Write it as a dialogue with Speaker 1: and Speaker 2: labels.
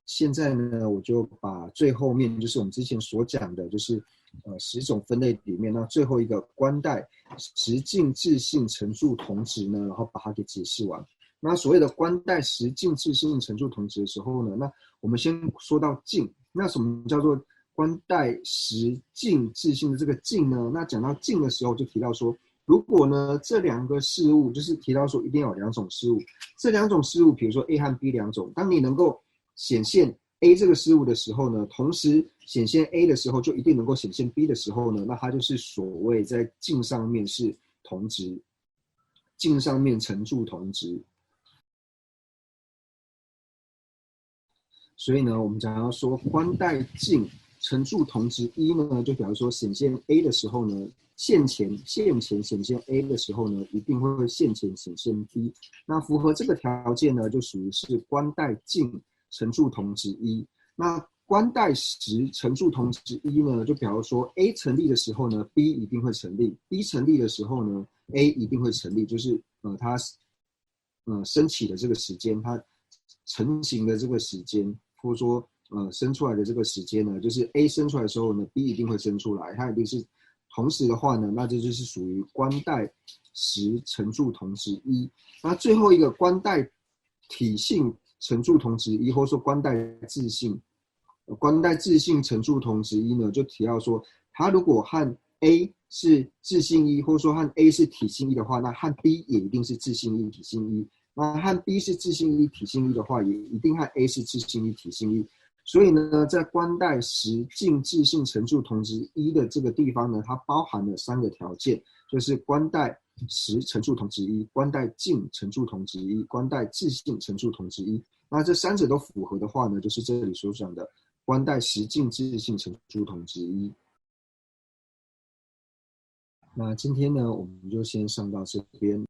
Speaker 1: 现在呢，我就把最后面就是我们之前所讲的，就是10种分类里面，那最后一个关代实境质性陈述同质呢，然后把它给解释完。那所谓的关代实境质性陈述同质的时候呢，那我们先说到境，那什么叫做关代实境质性的这个境呢？那讲到境的时候，就提到说，如果呢这两个事物，就是提到说一定要有两种事物，这两种事物，比如说 A 和 B 两种，当你能够显现 A 这个事物的时候呢，同时显现 A 的时候，就一定能够显现 B 的时候呢，那它就是所谓在境上面是同质，境上面陈述同质。所以呢，我们讲要说关代境陈述同质一呢，就表示说显现 A 的时候呢，现前显现 A 的时候呢，一定会现前显现 B。那符合这个条件呢，就属于是关代境陈述同质一。那关代实陈述同质一呢，就表示说 A 成立的时候呢 ，B 一定会成立；B 成立的时候呢 ，A 一定会成立，就是它升起的这个时间，它成型的这个时间，或者说生出来的这个时间呢，就是 A 生出来的时候呢 ，B 一定会生出来，它一定是同时的话呢，那这就是属于关代实陈述同质一。那最后一个关代体性陈述同质一，或者说关代质性，关代质性陈述同质一呢，就提到说，它如果和 A 是质性一，或者说和 A 是体性一的话，那和 B 也一定是质性一、体性一。那和 B 是质性一、体性一的话，也一定和 A 是质性一、体性一。所以呢，在关代实境质性陈述同质一的这个地方呢，它包含了3个条件，就是关代实陈述同质一、关代境陈述同质一、关代质性陈述同质一。那这3者都符合的话呢，就是这里所讲的关代实境质性陈述同质一。那今天呢，我们就先上到这边。